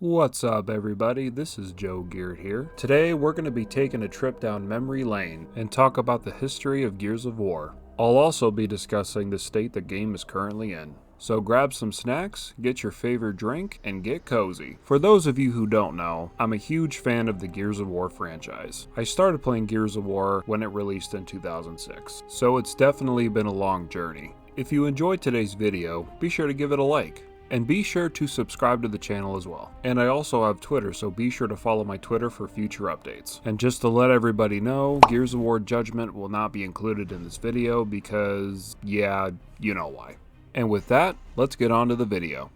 What's up everybody, this is Joe Gear here. Today we're going to be taking a trip down memory lane and talk about the history of Gears of War. I'll also be discussing the state the game is currently in. So grab some snacks, get your favorite drink, and get cozy. For those of you who don't know, I'm a huge fan of the Gears of War franchise. I started playing Gears of War when it released in 2006, so it's definitely been a long journey. If you enjoyed today's video, be sure to give it a like. And be sure to subscribe to the channel as well. And I also have Twitter, so be sure to follow my Twitter for future updates. And just to let everybody know, Gears of War Judgment will not be included in this video because, yeah, you know why. And with that, let's get on to the video.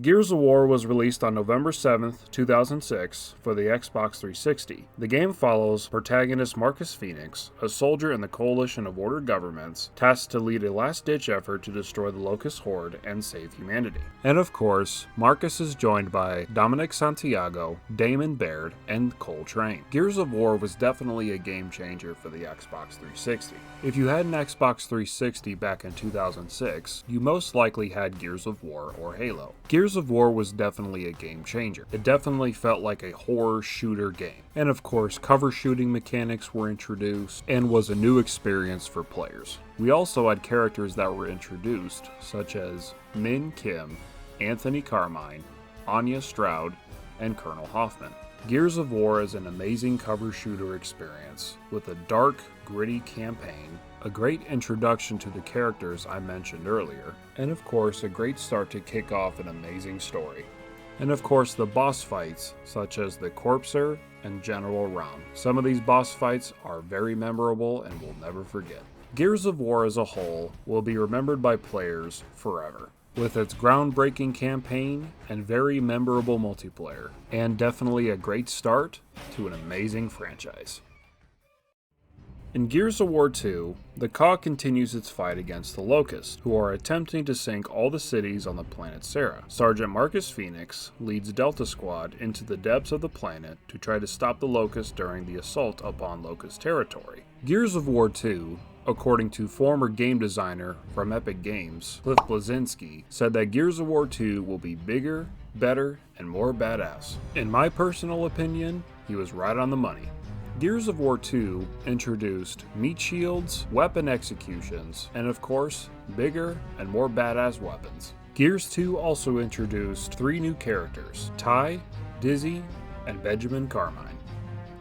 Gears of War was released on November 7th, 2006 for the Xbox 360. The game follows protagonist Marcus Phoenix, a soldier in the coalition of ordered governments, tasked to lead a last-ditch effort to destroy the Locust Horde and save humanity. And of course, Marcus is joined by Dominic Santiago, Damon Baird, and Cole Train. Gears of War was definitely a game changer for the Xbox 360. If you had an Xbox 360 back in 2006, you most likely had Gears of War or Halo. Gears of War was definitely a game changer. It definitely felt like a horror shooter game. And of course, cover shooting mechanics were introduced and was a new experience for players. We also had characters that were introduced, such as Min Kim, Anthony Carmine, Anya Stroud, and Colonel Hoffman. Gears of War is an amazing cover shooter experience with a dark, gritty campaign, a great introduction to the characters I mentioned earlier, and of course a great start to kick off an amazing story. And of course the boss fights, such as the Corpser and General Ramin. Some of these boss fights are very memorable and we'll never forget. Gears of War as a whole will be remembered by players forever, with its groundbreaking campaign and very memorable multiplayer, and definitely a great start to an amazing franchise. In Gears of War 2, the COG continues its fight against the Locust, who are attempting to sink all the cities on the planet Sera. Sergeant Marcus Phoenix leads Delta Squad into the depths of the planet to try to stop the Locust during the assault upon Locust territory. Gears of War 2, according to former game designer from Epic Games, Cliff Bleszinski, said that Gears of War 2 will be bigger, better, and more badass. In my personal opinion, he was right on the money. Gears of War 2 introduced meat shields, weapon executions, and of course, bigger and more badass weapons. Gears 2 also introduced 3 new characters, Ty, Dizzy, and Benjamin Carmine.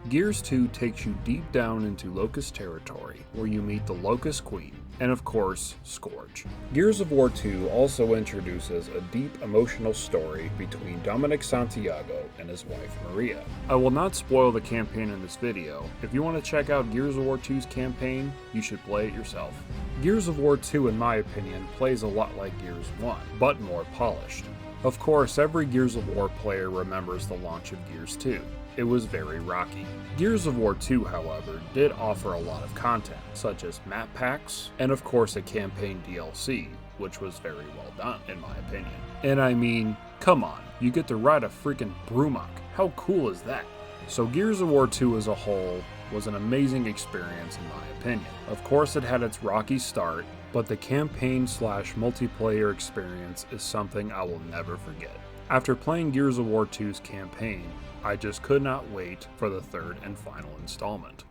Gears 2 takes you deep down into Locust territory, where you meet the Locust Queen, and of course, Scourge. Gears of War 2 also introduces a deep emotional story between Dominic Santiago and his wife Maria. I will not spoil the campaign in this video. If you want to check out Gears of War 2's campaign, you should play it yourself. Gears of War 2, in my opinion, plays a lot like Gears 1, but more polished. Of course, every Gears of War player remembers the launch of Gears 2. It was very rocky. Gears of War 2, however, did offer a lot of content, such as map packs, and of course a campaign DLC, which was very well done, in my opinion. And I mean, come on, you get to ride a freaking Brumok. How cool is that? So Gears of War 2 as a whole was an amazing experience in my opinion. Of course it had its rocky start, but the campaign/multiplayer experience is something I will never forget. After playing Gears of War 2's campaign, I just could not wait for the third and final installment.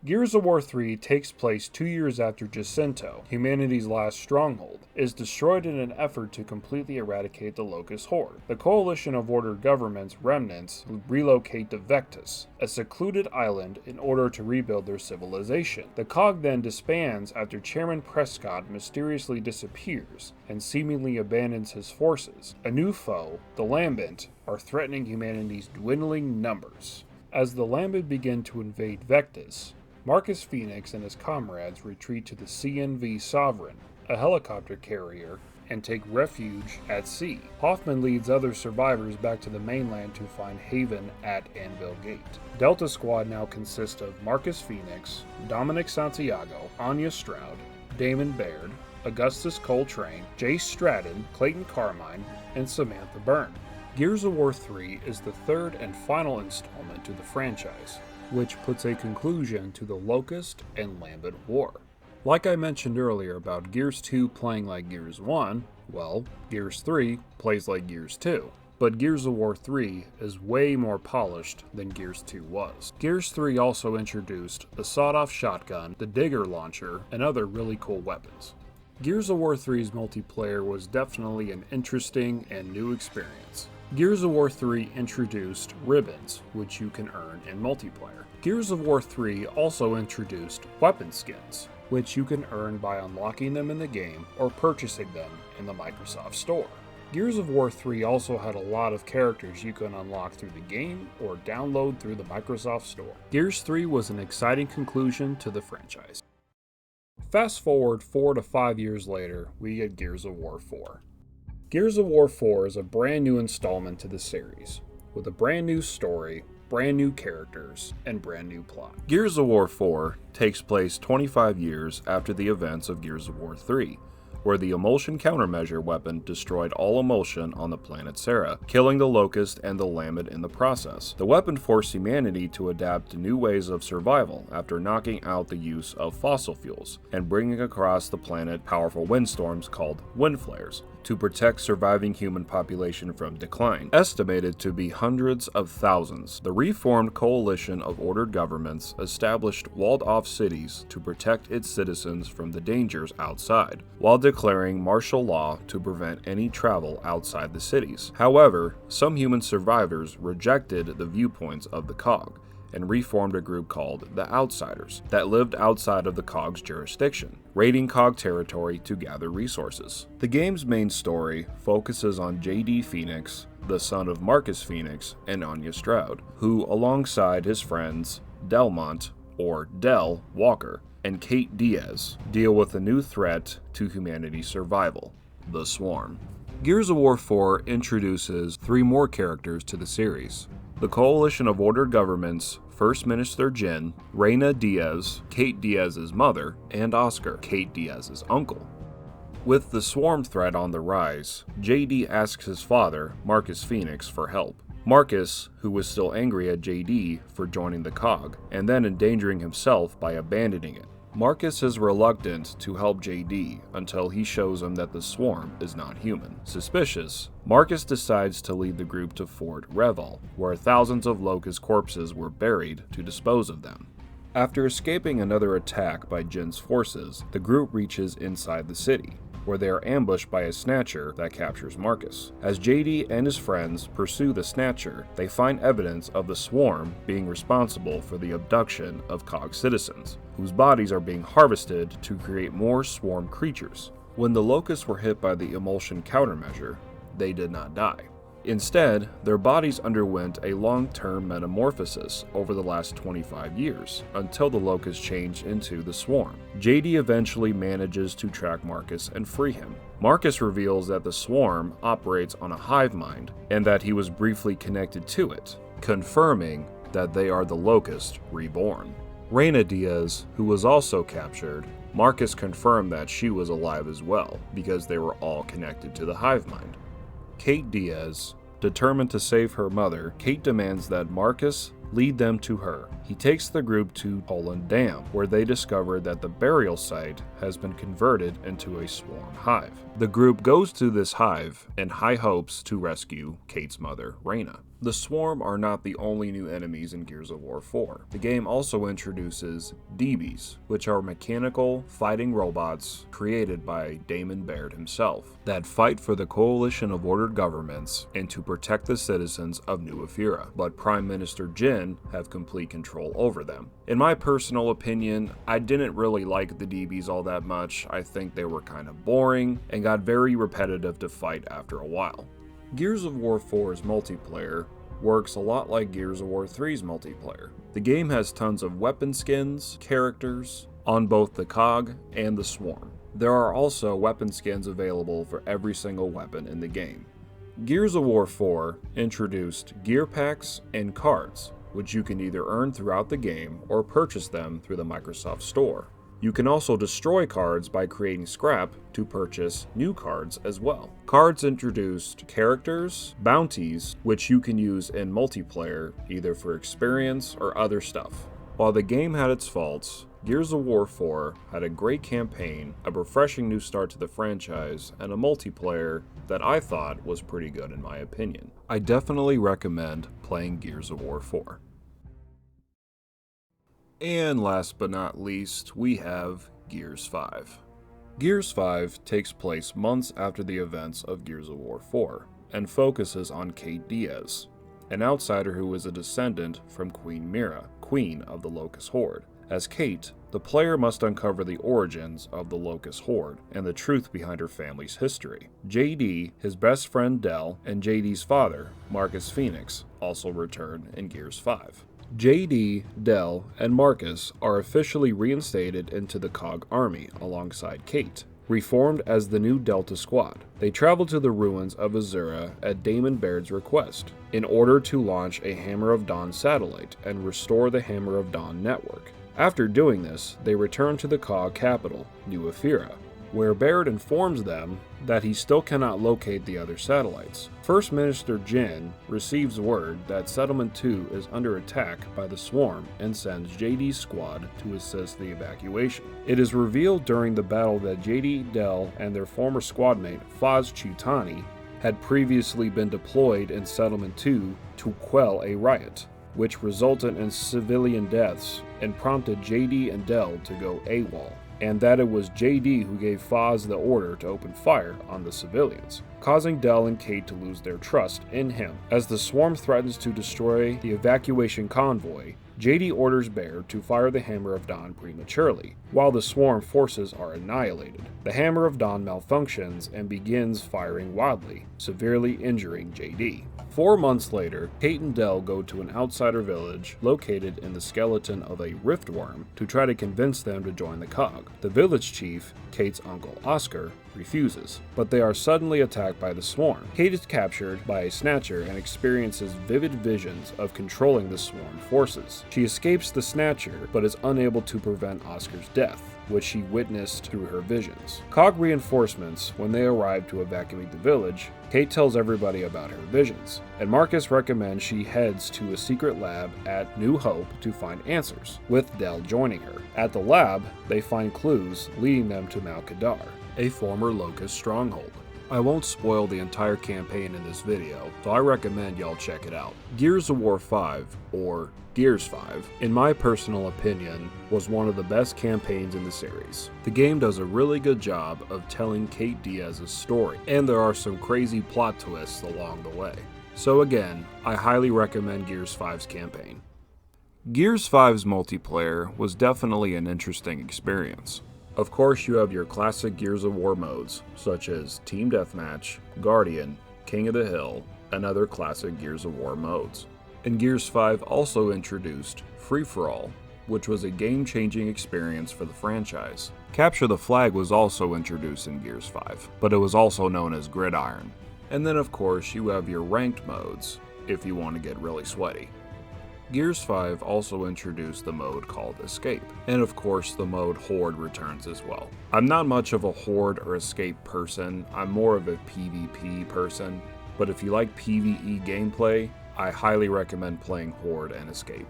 Gears of War 3 takes place 2 years after Jacinto, humanity's last stronghold, is destroyed in an effort to completely eradicate the Locust Horde. The coalition of ordered governments remnants relocate to Vectus, a secluded island, in order to rebuild their civilization. The COG then disbands after Chairman Prescott mysteriously disappears and seemingly abandons his forces. A new foe, the Lambent, are threatening humanity's dwindling numbers. As the Lambent begin to invade Vectus, Marcus Phoenix and his comrades retreat to the CNV Sovereign, a helicopter carrier, and take refuge at sea. Hoffman leads other survivors back to the mainland to find haven at Anvil Gate. Delta Squad now consists of Marcus Phoenix, Dominic Santiago, Anya Stroud, Damon Baird, Augustus Cole Train, Jace Stratton, Clayton Carmine, and Samantha Byrne. Gears of War 3 is the third and final installment to the franchise, which puts a conclusion to the Locust and Lambent War. Like I mentioned earlier about Gears 2 playing like Gears 1, Well, Gears 3 plays like Gears 2. But Gears of War 3 is way more polished than Gears 2 was. Gears 3 also introduced the sawed-off shotgun, the digger launcher, and other really cool weapons. Gears of War 3's multiplayer was definitely an interesting and new experience. Gears of War 3 introduced ribbons, which you can earn in multiplayer. Gears of War 3 also introduced weapon skins, which you can earn by unlocking them in the game or purchasing them in the Microsoft Store. Gears of War 3 also had a lot of characters you can unlock through the game or download through the Microsoft Store. Gears 3 was an exciting conclusion to the franchise. Fast forward 4 to 5 years later, we get Gears of War 4. Gears of War 4 is a brand new installment to the series, with a brand new story, brand new characters, and brand new plot. Gears of War 4 takes place 25 years after the events of Gears of War 3, where the emulsion countermeasure weapon destroyed all emulsion on the planet Sera, killing the Locust and the Lamed in the process. The weapon forced humanity to adapt to new ways of survival after knocking out the use of fossil fuels, and bringing across the planet powerful windstorms called wind flares, to protect surviving human population from decline, estimated to be hundreds of thousands. The reformed coalition of ordered governments established walled-off cities to protect its citizens from the dangers outside, while declaring martial law to prevent any travel outside the cities. However, some human survivors rejected the viewpoints of the COG, and reformed a group called the Outsiders that lived outside of the COG's jurisdiction, raiding COG territory to gather resources. The game's main story focuses on JD Phoenix, the son of Marcus Phoenix and Anya Stroud, who, alongside his friends Delmont, or Del Walker, and Kate Diaz, deal with a new threat to humanity's survival, the Swarm. Gears of War 4 introduces 3 more characters to the series: the Coalition of Ordered Governments, First Minister Jin, Reyna Diaz, Kate Diaz's mother, and Oscar, Kate Diaz's uncle. With the Swarm threat on the rise, JD asks his father, Marcus Phoenix, for help. Marcus, who was still angry at JD for joining the COG, and then endangering himself by abandoning it. Marcus is reluctant to help JD until he shows him that the Swarm is not human. Suspicious, Marcus decides to lead the group to Fort Reval, where thousands of Locust corpses were buried to dispose of them. After escaping another attack by Jin's forces, the group reaches inside the city, where they are ambushed by a Snatcher that captures Marcus. As JD and his friends pursue the Snatcher, they find evidence of the Swarm being responsible for the abduction of COG citizens, whose bodies are being harvested to create more Swarm creatures. When the Locusts were hit by the emulsion countermeasure, they did not die. Instead, their bodies underwent a long-term metamorphosis over the last 25 years, until the Locusts changed into the Swarm. JD eventually manages to track Marcus and free him. Marcus reveals that the Swarm operates on a hive mind, and that he was briefly connected to it, confirming that they are the Locusts reborn. Reyna Diaz, who was also captured, Marcus confirmed that she was alive as well, because they were all connected to the hive mind. Kate Diaz, determined to save her mother, Kate demands that Marcus lead them to her. He takes the group to Poland Dam, where they discover that the burial site has been converted into a Swarm hive. The group goes to this hive in high hopes to rescue Kate's mother, Reyna. The Swarm are not the only new enemies in Gears of War 4. The game also introduces DBs, which are mechanical fighting robots created by Damon Baird himself, that fight for the coalition of ordered governments and to protect the citizens of New Ephyra, but Prime Minister Jin have complete control over them. In my personal opinion, I didn't really like the DBs all that much. I think they were kind of boring and got very repetitive to fight after a while. Gears of War 4's multiplayer works a lot like Gears of War 3's multiplayer. The game has tons of weapon skins, characters, on both the COG and the Swarm. There are also weapon skins available for every single weapon in the game. Gears of War 4 introduced gear packs and cards, which you can either earn throughout the game or purchase them through the Microsoft Store. You can also destroy cards by creating scrap to purchase new cards as well. Cards introduced characters, bounties, which you can use in multiplayer either for experience or other stuff. While the game had its faults, Gears of War 4 had a great campaign, a refreshing new start to the franchise, and a multiplayer that I thought was pretty good in my opinion. I definitely recommend playing Gears of War 4. And last but not least, we have Gears 5. Gears 5 takes place months after the events of Gears of War 4, and focuses on Kate Diaz, an outsider who is a descendant from Queen Mira, Queen of the Locust Horde. As Kate, the player must uncover the origins of the Locust Horde and the truth behind her family's history. JD, his best friend Del, and JD's father, Marcus Phoenix, also return in Gears 5. JD, Del, and Marcus are officially reinstated into the COG Army alongside Kate, reformed as the new Delta Squad. They travel to the ruins of Azura at Damon Baird's request in order to launch a Hammer of Dawn satellite and restore the Hammer of Dawn network. After doing this, they return to the COG capital, New Ephyra, where Baird informs them that he still cannot locate the other satellites. First Minister Jin receives word that Settlement 2 is under attack by the Swarm and sends JD's squad to assist the evacuation. It is revealed during the battle that JD, Del, and their former squadmate Faz Chitani had previously been deployed in Settlement 2 to quell a riot, which resulted in civilian deaths and prompted JD and Del to go AWOL, and that it was JD who gave Faz the order to open fire on the civilians, causing Del and Kate to lose their trust in him. As the Swarm threatens to destroy the evacuation convoy, JD orders Baird to fire the Hammer of Dawn prematurely, while the Swarm forces are annihilated. The Hammer of Dawn malfunctions and begins firing wildly, severely injuring JD. 4 months later, Kate and Del go to an outsider village located in the skeleton of a riftworm to try to convince them to join the COG. The village chief, Kate's uncle Oscar, refuses, but they are suddenly attacked by the Swarm. Kate is captured by a Snatcher and experiences vivid visions of controlling the Swarm forces. She escapes the Snatcher, but is unable to prevent Oscar's death, which she witnessed through her visions. COG reinforcements, when they arrive to evacuate the village, Kate tells everybody about her visions, and Marcus recommends she heads to a secret lab at New Hope to find answers, with Del joining her. At the lab, they find clues leading them to Mount Kadar, a former Locust stronghold. I won't spoil the entire campaign in this video, so I recommend y'all check it out. Gears of War 5, or Gears 5, in my personal opinion, was one of the best campaigns in the series. The game does a really good job of telling Kate Diaz's story, and there are some crazy plot twists along the way. So again, I highly recommend Gears 5's campaign. Gears 5's multiplayer was definitely an interesting experience. Of course, you have your classic Gears of War modes, such as Team Deathmatch, Guardian, King of the Hill, and other classic Gears of War modes. And Gears 5 also introduced Free-for-All, which was a game-changing experience for the franchise. Capture the Flag was also introduced in Gears 5, but it was also known as Gridiron. And then of course you have your ranked modes, if you want to get really sweaty. Gears 5 also introduced the mode called Escape, and of course the mode Horde returns as well. I'm not much of a Horde or Escape person, I'm more of a PvP person, but if you like PvE gameplay, I highly recommend playing Horde and Escape.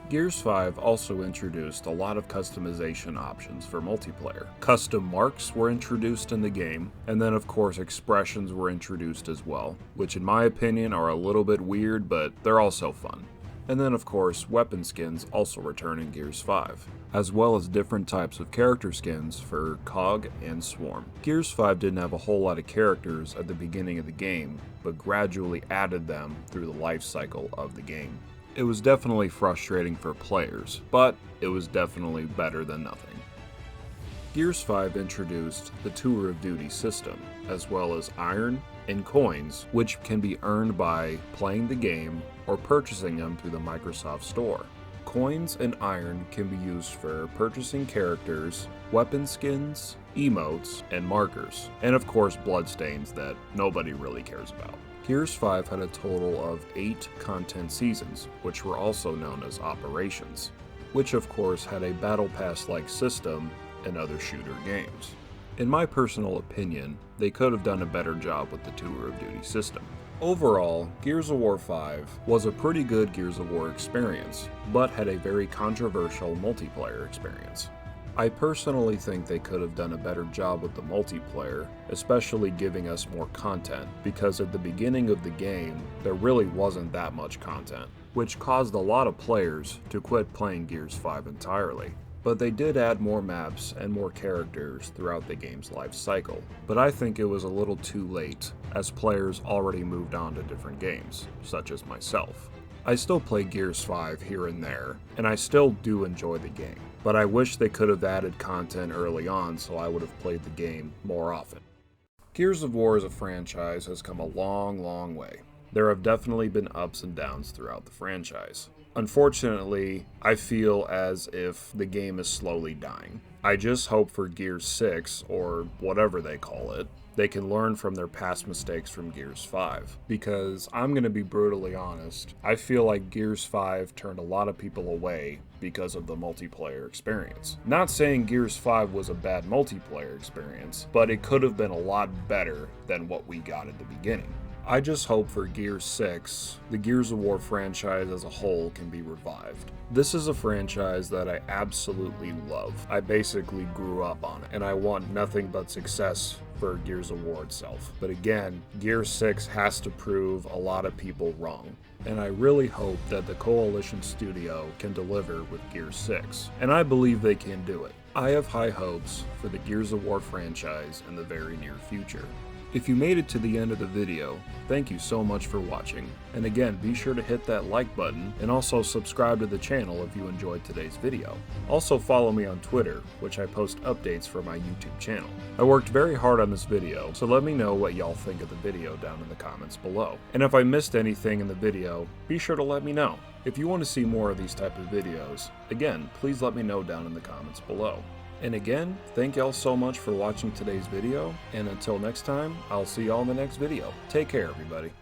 Gears 5 also introduced a lot of customization options for multiplayer. Custom marks were introduced in the game, and then of course expressions were introduced as well, which in my opinion are a little bit weird, but they're also fun. And then of course, weapon skins also return in Gears 5, as well as different types of character skins for COG and Swarm. Gears 5 didn't have a whole lot of characters at the beginning of the game, but gradually added them through the life cycle of the game. It was definitely frustrating for players, but it was definitely better than nothing. Gears 5 introduced the Tour of Duty system, as well as iron and coins, which can be earned by playing the game or purchasing them through the Microsoft Store. Coins and iron can be used for purchasing characters, weapon skins, emotes, and markers, and of course bloodstains that nobody really cares about. Gears 5 had a total of 8 content seasons, which were also known as operations, which of course had a battle pass-like system in other shooter games. In my personal opinion, they could have done a better job with the Tour of Duty system. Overall, Gears of War 5 was a pretty good Gears of War experience, but had a very controversial multiplayer experience. I personally think they could have done a better job with the multiplayer, especially giving us more content, because at the beginning of the game, there really wasn't that much content, which caused a lot of players to quit playing Gears 5 entirely. But they did add more maps and more characters throughout the game's life cycle. But I think it was a little too late, as players already moved on to different games, such as myself. I still play Gears 5 here and there, and I still do enjoy the game, but I wish they could have added content early on so I would have played the game more often. Gears of War as a franchise has come a long way. There have definitely been ups and downs throughout the franchise. Unfortunately, I feel as if the game is slowly dying. I just hope for Gears 6, or whatever they call it, they can learn from their past mistakes from Gears 5. Because I'm going to be brutally honest, I feel like Gears 5 turned a lot of people away because of the multiplayer experience. Not saying Gears 5 was a bad multiplayer experience, but it could have been a lot better than what we got at the beginning. I just hope for Gears 6, the Gears of War franchise as a whole can be revived. This is a franchise that I absolutely love. I basically grew up on it, and I want nothing but success for Gears of War itself. But again, Gears 6 has to prove a lot of people wrong. And I really hope that the Coalition studio can deliver with Gears 6. And I believe they can do it. I have high hopes for the Gears of War franchise in the very near future. If you made it to the end of the video, thank you so much for watching. And again, be sure to hit that like button and also subscribe to the channel if you enjoyed today's video. Also follow me on Twitter, which I post updates for my YouTube channel. I worked very hard on this video, so let me know what y'all think of the video down in the comments below. And if I missed anything in the video, be sure to let me know. If you want to see more of these type of videos, again, please let me know down in the comments below. And again, thank y'all so much for watching today's video, and until next time, I'll see y'all in the next video. Take care, everybody.